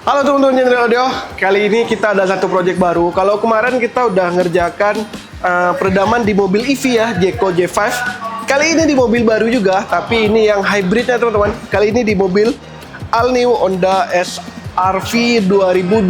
Halo teman-teman General Audio, kali ini kita ada satu project baru. Kalau kemarin kita udah ngerjakan peredaman di mobil EV ya, Jeko J5. Kali ini di mobil baru juga, tapi ini yang hybridnya teman-teman. Kali ini di mobil all new Honda SR-V 2026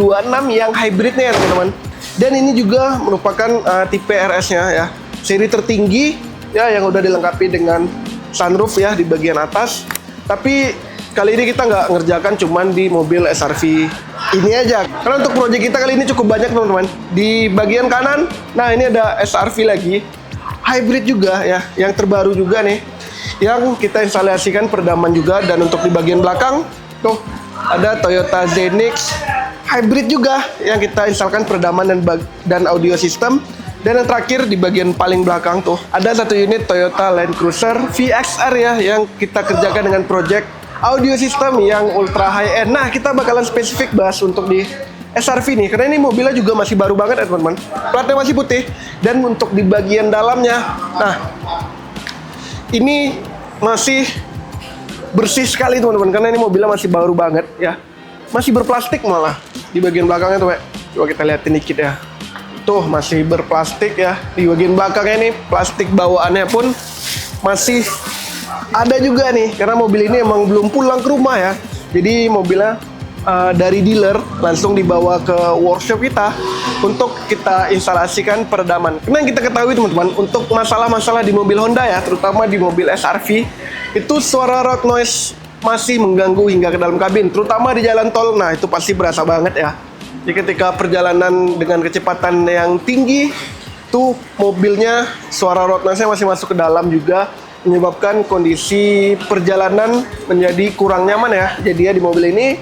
yang hybridnya ya teman-teman. Dan ini juga merupakan tipe RS-nya ya, seri tertinggi ya, yang udah dilengkapi dengan sunroof ya di bagian atas. Tapi kali ini kita nggak ngerjakan cuman di mobil SR-V ini aja. Karena untuk project kita kali ini cukup banyak teman-teman. Di bagian kanan, nah ini ada SR-V lagi. Hybrid juga ya, yang terbaru juga nih. Yang kita instalasikan peredaman juga. Dan untuk di bagian belakang, tuh ada Toyota Zenix Hybrid juga. Yang kita instalkan peredaman dan audio system. Dan yang terakhir di bagian paling belakang tuh, ada satu unit Toyota Land Cruiser VXR ya, yang kita kerjakan dengan project audio system yang ultra high end. Nah, kita bakalan spesifik bahas untuk di SR-V nih, karena ini mobilnya juga masih baru banget ya teman-teman. Platnya masih putih. Dan untuk di bagian dalamnya, nah ini masih bersih sekali teman-teman, karena ini mobilnya masih baru banget ya. Masih berplastik malah di bagian belakangnya tuh, Pak. Coba kita liatin dikit ya. Tuh masih berplastik ya. Di bagian belakangnya ini plastik bawaannya pun masih ada juga nih, karena mobil ini emang belum pulang ke rumah ya. Jadi mobilnya dari dealer langsung dibawa ke workshop kita untuk kita instalasikan peredaman. Karena yang kita ketahui teman-teman, untuk masalah-masalah di mobil Honda ya, terutama di mobil SR-V, itu suara road noise masih mengganggu hingga ke dalam kabin, terutama di jalan tol. Nah, itu pasti berasa banget ya. Jadi ketika perjalanan dengan kecepatan yang tinggi, tuh mobilnya suara road noise-nya masih masuk ke dalam juga, menyebabkan kondisi perjalanan menjadi kurang nyaman ya. Jadi ya di mobil ini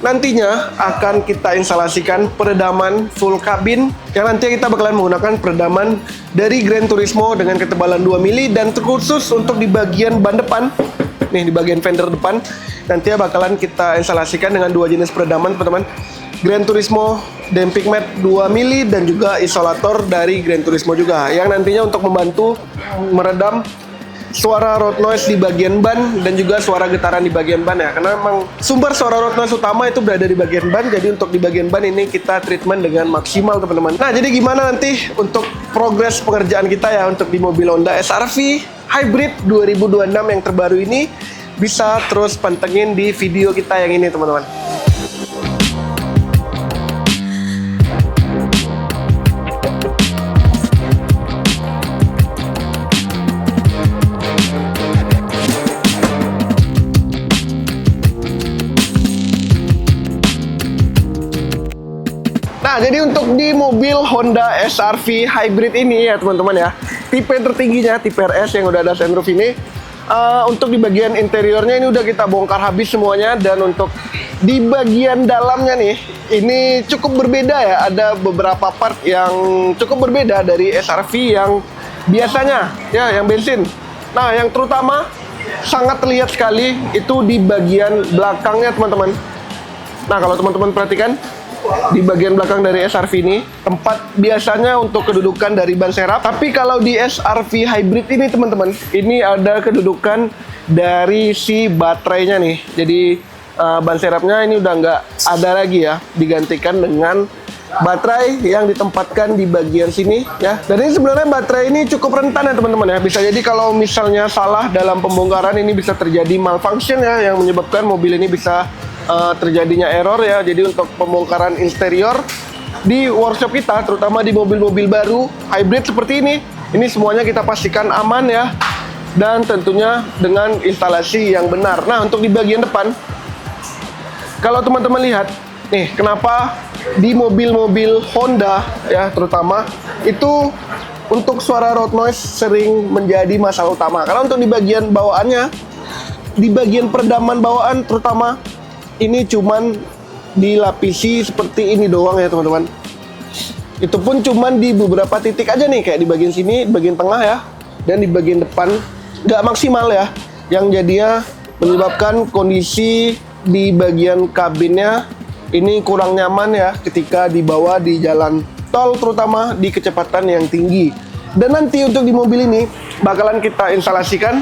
nantinya akan kita instalasikan peredaman full kabin, yang nantinya kita bakalan menggunakan peredaman dari Gran Turismo dengan ketebalan 2 mili, dan terkhusus untuk di bagian ban depan nih, di bagian fender depan nantinya bakalan kita instalasikan dengan dua jenis peredaman teman-teman. Gran Turismo damping mat 2 mili dan juga isolator dari Gran Turismo juga, yang nantinya untuk membantu meredam suara road noise di bagian ban dan juga suara getaran di bagian ban ya. Karena memang sumber suara road noise utama itu berada di bagian ban. Jadi untuk di bagian ban ini kita treatment dengan maksimal teman-teman. Nah, jadi gimana nanti untuk progres pengerjaan kita ya untuk di mobil Honda SR-V Hybrid 2026 yang terbaru ini, bisa terus pantengin di video kita yang ini teman-teman. Nah, jadi untuk di mobil Honda SR-V Hybrid ini ya teman-teman ya, tipe tertingginya, tipe RS yang udah ada sunroof ini, untuk di bagian interiornya ini udah kita bongkar habis semuanya. Dan untuk di bagian dalamnya nih, ini cukup berbeda ya, ada beberapa part yang cukup berbeda dari SR-V yang biasanya ya, yang bensin. Nah, yang terutama sangat terlihat sekali itu di bagian belakangnya teman-teman. Nah, kalau teman-teman perhatikan, di bagian belakang dari SR-V ini tempat biasanya untuk kedudukan dari ban serap. Tapi kalau di SR-V Hybrid ini teman-teman, ini ada kedudukan dari si baterainya nih. Jadi ban serapnya ini udah nggak ada lagi ya, digantikan dengan baterai yang ditempatkan di bagian sini ya. Dan ini sebenarnya baterai ini cukup rentan ya teman-teman ya. Bisa jadi kalau misalnya salah dalam pembongkaran, ini bisa terjadi malfunction ya, yang menyebabkan mobil ini bisa terjadinya error ya. Jadi untuk pembongkaran interior di workshop kita, terutama di mobil-mobil baru hybrid seperti ini semuanya kita pastikan aman ya, dan tentunya dengan instalasi yang benar. Nah, untuk di bagian depan, kalau teman-teman lihat nih, kenapa di mobil-mobil Honda ya terutama itu untuk suara road noise sering menjadi masalah utama. Karena untuk di bagian bawaannya, di bagian peredaman bawaan terutama, ini cuman dilapisi seperti ini doang ya teman-teman. Itu pun cuman di beberapa titik aja nih, kayak di bagian sini, bagian tengah ya, dan di bagian depan nggak maksimal ya, yang jadinya menyebabkan kondisi di bagian kabinnya ini kurang nyaman ya ketika dibawa di jalan tol, terutama di kecepatan yang tinggi. Dan nanti untuk di mobil ini bakalan kita instalasikan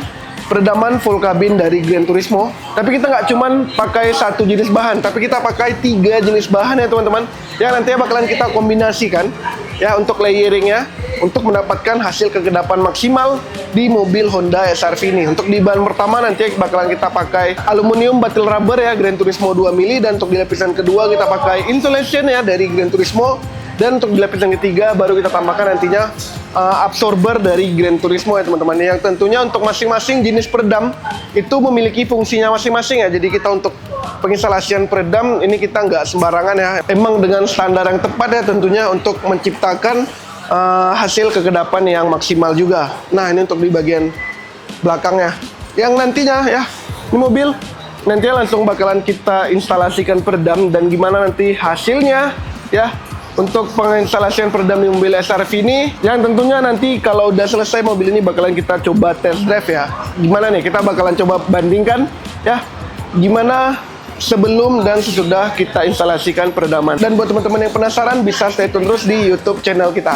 peredaman full kabin dari Gran Turismo. Tapi kita nggak cuman pakai satu jenis bahan, tapi kita pakai 3 jenis bahan ya teman-teman. Yang nantinya bakalan kita kombinasikan ya untuk layeringnya, untuk mendapatkan hasil kekedapan maksimal di mobil Honda SR-V ini. Untuk di bahan pertama nanti bakalan kita pakai aluminium battle rubber ya Gran Turismo 2 mili, dan untuk di lapisan kedua kita pakai insulation ya dari Gran Turismo, dan untuk di lapisan ketiga baru kita tambahkan nantinya absorber dari Gran Turismo ya teman-teman, yang tentunya untuk masing-masing jenis peredam itu memiliki fungsinya masing-masing ya. Jadi kita untuk penginstalasian peredam ini kita nggak sembarangan ya, emang dengan standar yang tepat ya tentunya untuk menciptakan hasil kekedapan yang maksimal juga. Nah ini untuk di bagian belakangnya, yang nantinya ya ini mobil nantinya langsung bakalan kita instalasikan peredam, dan gimana nanti hasilnya ya untuk penginstalasian peredam di mobil SR-V ini, yang tentunya nanti kalau udah selesai mobil ini bakalan kita coba test drive ya. Gimana nih, kita bakalan coba bandingkan ya gimana sebelum dan sesudah kita instalasikan peredaman. Dan buat teman-teman yang penasaran bisa stay tune terus di YouTube channel kita.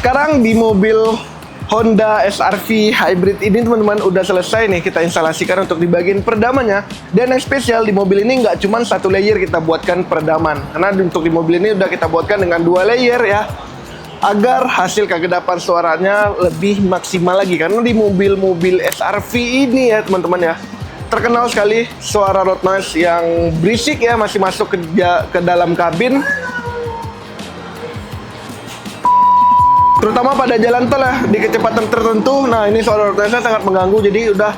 Sekarang di mobil Honda SR-V Hybrid ini teman-teman udah selesai nih kita instalasikan untuk di bagian peredamannya. Dan yang spesial di mobil ini nggak cuma satu layer kita buatkan peredaman, karena untuk di mobil ini udah kita buatkan dengan 2 layer ya, agar hasil kegedapan suaranya lebih maksimal lagi. Karena di mobil-mobil SR-V ini ya teman-teman ya, terkenal sekali suara road noise yang berisik ya, masih masuk ke dalam kabin, terutama pada jalan tol ya, di kecepatan tertentu. Nah ini suara road noise-nya sangat mengganggu, jadi udah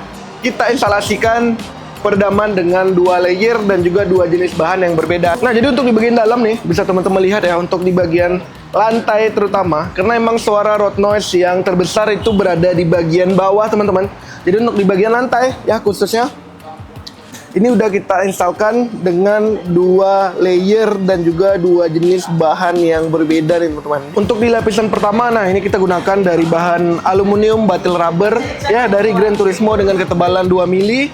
kita instalasikan peredaman dengan 2 layer dan juga 2 jenis bahan yang berbeda. Nah jadi untuk di bagian dalam nih bisa teman-teman lihat ya, untuk di bagian lantai terutama, karena emang suara road noise yang terbesar itu berada di bagian bawah teman-teman. Jadi untuk di bagian lantai ya khususnya ini udah kita instalkan dengan 2 layer dan juga 2 jenis bahan yang berbeda nih teman-teman. Untuk di lapisan pertama, nah ini kita gunakan dari bahan aluminium battle rubber ya dari Gran Turismo dengan ketebalan 2 mili.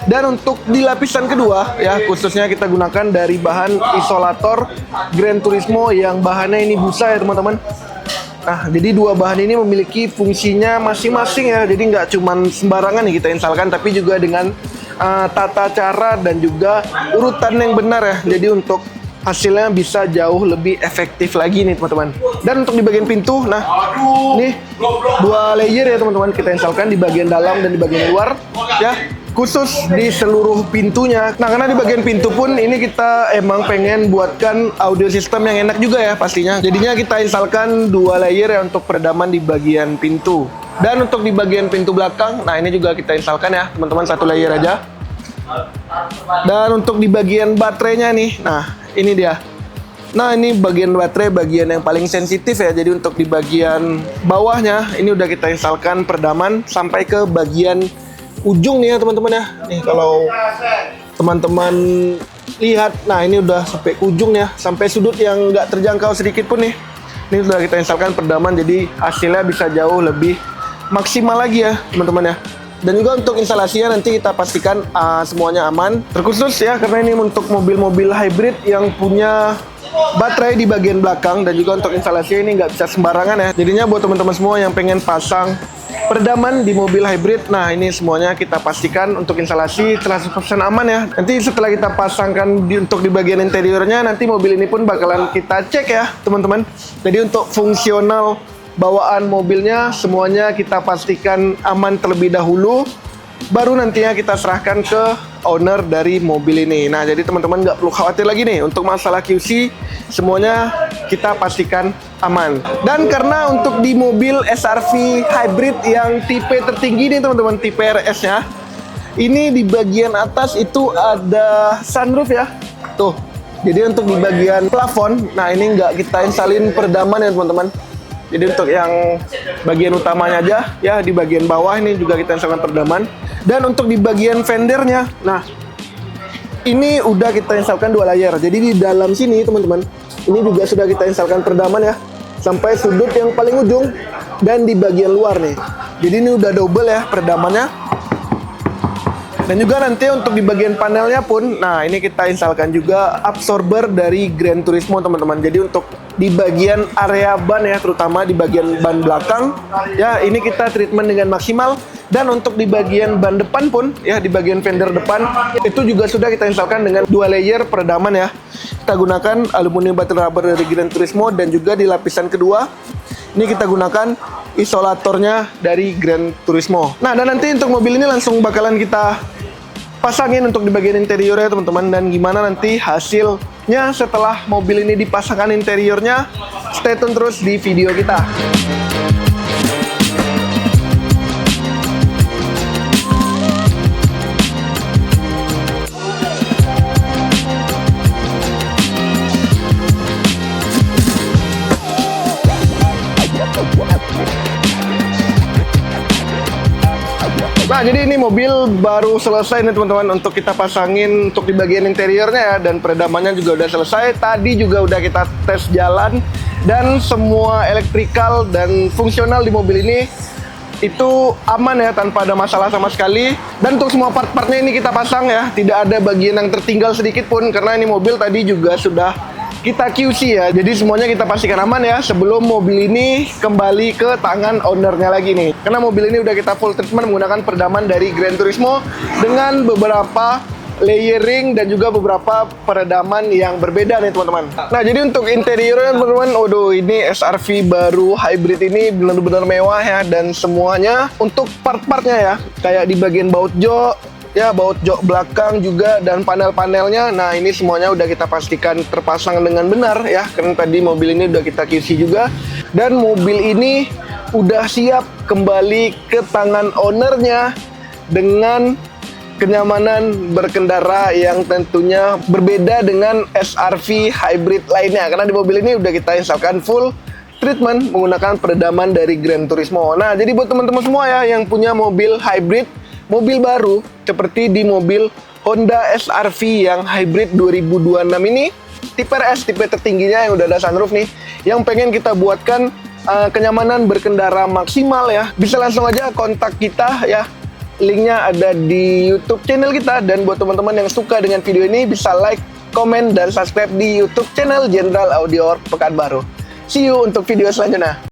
Dan untuk di lapisan kedua ya khususnya kita gunakan dari bahan isolator Gran Turismo yang bahannya ini busa ya teman-teman. Nah, jadi 2 bahan ini memiliki fungsinya masing-masing ya. Jadi nggak cuma sembarangan nih kita instalkan, tapi juga dengan tata cara dan juga urutan yang benar ya. Jadi untuk hasilnya bisa jauh lebih efektif lagi nih teman-teman. Dan untuk di bagian pintu, nah ini 2 layer ya teman-teman kita instalkan di bagian dalam dan di bagian luar ya, khusus di seluruh pintunya. Nah karena di bagian pintu pun ini kita emang pengen buatkan audio system yang enak juga ya pastinya. Jadinya kita instalkan 2 layer ya untuk peredaman di bagian pintu. Dan untuk di bagian pintu belakang, nah ini juga kita instalkan ya teman-teman 1 layer aja. Dan untuk di bagian baterainya nih, nah ini dia. Nah ini bagian baterai, bagian yang paling sensitif ya. Jadi untuk di bagian bawahnya ini udah kita instalkan peredaman sampai ke bagian ujung nih ya teman-teman ya. Nih kalau teman-teman lihat, nah ini udah sampai ujung ya, sampai sudut yang nggak terjangkau sedikit pun nih. Ini sudah kita instalkan peredaman, jadi hasilnya bisa jauh lebih maksimal lagi ya teman-teman ya. Dan juga untuk instalasinya nanti kita pastikan semuanya aman. Terkhusus ya karena ini untuk mobil-mobil hybrid yang punya baterai di bagian belakang, dan juga untuk instalasinya ini nggak bisa sembarangan ya. Jadinya buat teman-teman semua yang pengen pasang peredaman di mobil hybrid, nah ini semuanya kita pastikan untuk instalasi 100% aman ya. Nanti setelah kita pasangkan untuk di bagian interiornya, nanti mobil ini pun bakalan kita cek ya teman-teman. Jadi untuk fungsional bawaan mobilnya semuanya kita pastikan aman terlebih dahulu, baru nantinya kita serahkan ke owner dari mobil ini. Nah jadi teman-teman nggak perlu khawatir lagi nih untuk masalah QC, semuanya kita pastikan aman. Dan karena untuk di mobil SR-V hybrid yang tipe tertinggi nih teman-teman, tipe RS nya, ini di bagian atas itu ada sunroof ya tuh. Jadi untuk di bagian plafon, nah ini nggak kita installin peredaman ya teman-teman. Jadi untuk yang bagian utamanya aja, ya di bagian bawah ini juga kita instalkan peredaman. Dan untuk di bagian fendernya, nah ini udah kita instalkan 2 layer. Jadi di dalam sini teman-teman, ini juga sudah kita instalkan peredaman ya, sampai sudut yang paling ujung dan di bagian luar nih. Jadi ini udah double ya peredamannya. Dan juga nanti untuk di bagian panelnya pun, nah ini kita instalkan juga absorber dari Gran Turismo teman-teman. Jadi untuk di bagian area ban ya, terutama di bagian ban belakang, ya ini kita treatment dengan maksimal. Dan untuk di bagian ban depan pun, ya di bagian fender depan, itu juga sudah kita instalkan dengan 2 layer peredaman ya. Kita gunakan aluminium battle rubber dari Gran Turismo, dan juga di lapisan kedua, ini kita gunakan isolatornya dari Gran Turismo. Nah, dan nanti untuk mobil ini langsung bakalan kita pasangin untuk di bagian interiornya teman-teman. Dan gimana nanti hasilnya setelah mobil ini dipasangkan interiornya, stay tune terus di video kita. Nah, jadi ini mobil baru selesai nih teman-teman untuk kita pasangin untuk di bagian interiornya ya, dan peredamannya juga udah selesai. Tadi juga udah kita tes jalan, dan semua elektrikal dan fungsional di mobil ini itu aman ya, tanpa ada masalah sama sekali. Dan untuk semua part-partnya ini kita pasang ya, tidak ada bagian yang tertinggal sedikit pun, karena ini mobil tadi juga sudah kita QC ya. Jadi semuanya kita pastikan aman ya sebelum mobil ini kembali ke tangan ownernya lagi nih. Karena mobil ini udah kita full treatment menggunakan peredaman dari Gran Turismo dengan beberapa layering dan juga beberapa peredaman yang berbeda nih teman-teman. Nah, jadi untuk interiornya teman-teman, waduh, ini SRV baru hybrid ini benar-benar mewah ya, dan semuanya untuk part-partnya ya, kayak di bagian baut jok ya, baut jok belakang juga, dan panel-panelnya. Nah, ini semuanya udah kita pastikan terpasang dengan benar ya, karena tadi mobil ini udah kita QC juga. Dan mobil ini udah siap kembali ke tangan ownernya dengan kenyamanan berkendara yang tentunya berbeda dengan SRV hybrid lainnya. Karena di mobil ini udah kita instalkan full treatment menggunakan peredaman dari Gran Turismo. Nah, jadi buat teman-teman semua ya yang punya mobil hybrid, mobil baru seperti di mobil Honda SRV yang hybrid 2026 ini, tipe RS, tipe tertingginya yang udah ada sunroof nih, yang pengen kita buatkan kenyamanan berkendara maksimal ya, bisa langsung aja kontak kita ya. Linknya ada di YouTube channel kita. Dan buat teman-teman yang suka dengan video ini, bisa like, komen, dan subscribe di YouTube channel General Audio Pekanbaru. See you untuk video selanjutnya.